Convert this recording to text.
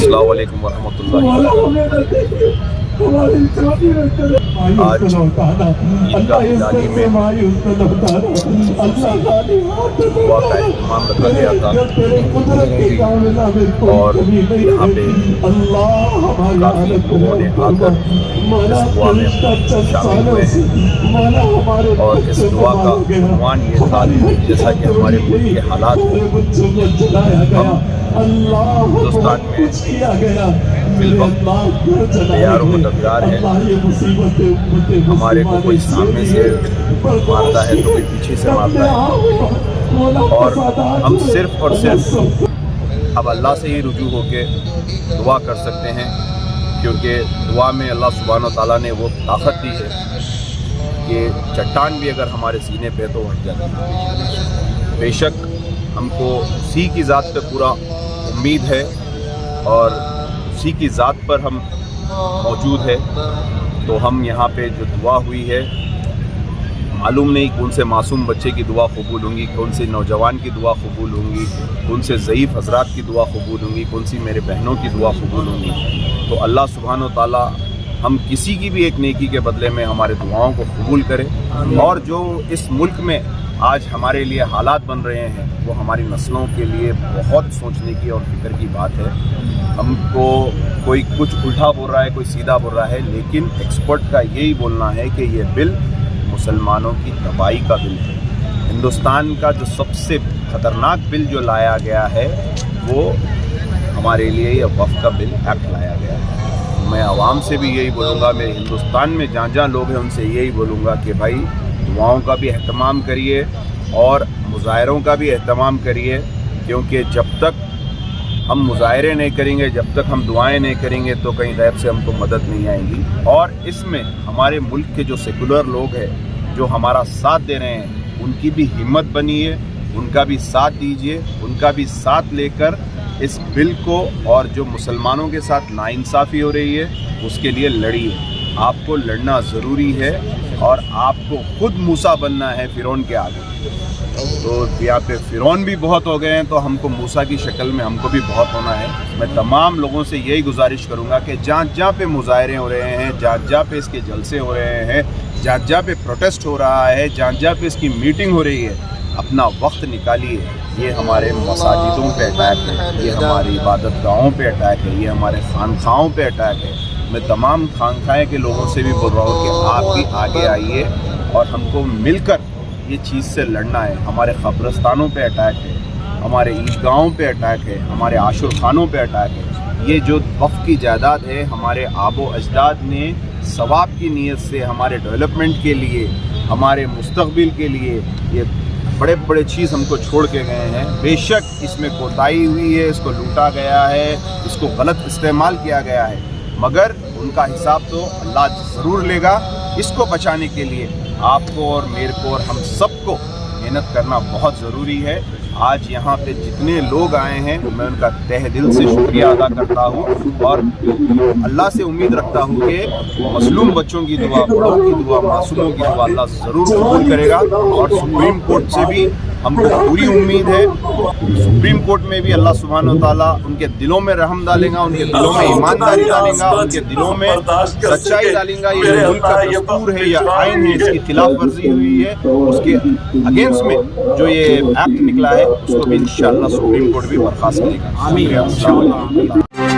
السلام علیکم ورحمۃ اللہ وبرکاتہ۔ آج عیدگاہ ہلالی میں دعا کا اہتمام رکھا گیا تھا اور یہاں پہ کافی لوگوں نے آ کر اس دعا میں شامل ہوئے ہیں اور اس دعا کا عنوان یہ تھا جیسا کہ ہمارے ملک کے حالات ہم ہندوستان میں فی الوقت تیار و مددگار ہے، ہمارے کو کوئی سامنے سے مارتا ہے تو کوئی پیچھے سے مارتا ہے اور ہم صرف اور صرف اب اللہ سے ہی رجوع ہو کے دعا کر سکتے ہیں، کیونکہ دعا میں اللہ سبحانہ و تعالیٰ نے وہ طاقت دی ہے کہ چٹان بھی اگر ہمارے سینے پہ تو ہٹ جاتی ہے۔ بے شک ہم کو اسی کی ذات پہ پورا امید ہے اور اسی کی ذات پر ہم موجود ہے، تو ہم یہاں پہ جو دعا ہوئی ہے معلوم نہیں کون سے معصوم بچے کی دعا قبول ہوں گی، کون سے نوجوان کی دعا قبول ہوں گی، کون سے ضعیف حضرات کی دعا قبول ہوں گی، کون سی میرے بہنوں کی دعا قبول ہوں گی۔ تو اللہ سبحانہ و تعالیٰ ہم کسی کی بھی ایک نیکی کے بدلے میں ہمارے دعاؤں کو قبول کرے، اور جو اس ملک میں آج ہمارے لیے حالات بن رہے ہیں وہ ہماری نسلوں کے لیے بہت سوچنے کی اور فکر کی بات ہے۔ ہم کو کوئی کچھ الٹا بول رہا ہے، کوئی سیدھا بول رہا ہے، لیکن ایکسپرٹ کا یہی بولنا ہے کہ یہ بل مسلمانوں کی تباہی کا بل ہے۔ ہندوستان کا جو سب سے خطرناک بل جو لایا گیا ہے وہ ہمارے لیے یہ وقف کا بل ایکٹ لایا گیا ہے۔ میں عوام سے بھی یہی بولوں گا، میرے ہندوستان میں جہاں جہاں لوگ ہیں ان سے یہی بولوں گا کہ بھائی دعاؤں کا بھی اہتمام کریے اور مظاہروں کا بھی اہتمام کریے، کیونکہ جب تک ہم مظاہرے نہیں کریں گے، جب تک ہم دعائیں نہیں کریں گے تو کہیں غیب سے ہم کو مدد نہیں آئے گی۔ اور اس میں ہمارے ملک کے جو سیکولر لوگ ہیں جو ہمارا ساتھ دے رہے ہیں ان کی بھی ہمت بنیے، ان کا بھی ساتھ دیجیے، ان کا بھی ساتھ لے کر اس بل کو، اور جو مسلمانوں کے ساتھ ناانصافی ہو رہی ہے اس کے لیے لڑیے۔ آپ کو لڑنا ضروری ہے اور آپ کو خود موسیٰ بننا ہے فرعون کے آگے۔ تو یہاں پہ فرعون بھی بہت ہو گئے ہیں تو ہم کو موسیٰ کی شکل میں ہم کو بھی بہت ہونا ہے۔ میں تمام لوگوں سے یہی گزارش کروں گا کہ جہاں جہاں پہ مظاہرے ہو رہے ہیں، جہاں جہاں پہ اس کے جلسے ہو رہے ہیں، جہاں جہاں پہ پروٹیسٹ ہو رہا ہے، جہاں جہاں پہ اس کی میٹنگ ہو رہی ہے، اپنا وقت نکالیے۔ یہ ہمارے مساجدوں پہ اٹیک ہے، یہ ہماری عبادت گاہوں پہ اٹیک ہے، یہ ہمارے خانقاہوں پہ اٹیک ہے۔ میں تمام خانقاہیں کے لوگوں سے بھی بول رہا ہوں کہ آپ بھی آگے آئیے اور ہم کو مل کر یہ چیز سے لڑنا ہے۔ ہمارے قبرستانوں پہ اٹیک ہے، ہمارے عیدگاہوں پہ اٹیک ہے، ہمارے عاشور خانوں پہ اٹیک ہے۔ یہ جو وقف کی جائیداد ہے ہمارے آب و اجداد نے ثواب کی نیت سے ہمارے ڈیولپمنٹ کے لیے، ہمارے مستقبل کے لیے یہ بڑے بڑے چیز ہم کو چھوڑ کے گئے ہیں۔ بے شک اس میں کوتاہی ہوئی ہے، اس کو لوٹا گیا ہے، اس کو غلط استعمال کیا گیا ہے، مگر ان کا حساب تو اللہ ضرور لے گا۔ اس کو بچانے کے لیے آپ کو اور میرے کو اور ہم سب کو محنت کرنا بہت ضروری ہے۔ آج یہاں پہ جتنے لوگ آئے ہیں میں ان کا تہ دل سے شکریہ ادا کرتا ہوں اور اللہ سے امید رکھتا ہوں کہ مظلوم بچوں کی دعا، بڑوں کی دعا، معصوموں کی دعا اللہ ضرور قبول کرے گا۔ اور سپریم کورٹ سے بھی ہم کو پوری امید ہے، سپریم کورٹ میں بھی اللہ سبحانہ و تعالیٰ ان کے دلوں میں رحم ڈالے گا، ان کے دلوں میں ایمانداری ڈالے گا، ان کے دلوں میں سچائی ڈالے گا۔ یہ ملک کا دستور ہے یا آئین ہے، اس کی خلاف ورزی ہوئی ہے، اس کے اگینسٹ میں جو یہ ایکٹ نکلا ہے اس کو بھی انشاءاللہ سپریم کورٹ بھی برخاست کرے گا۔ آمین۔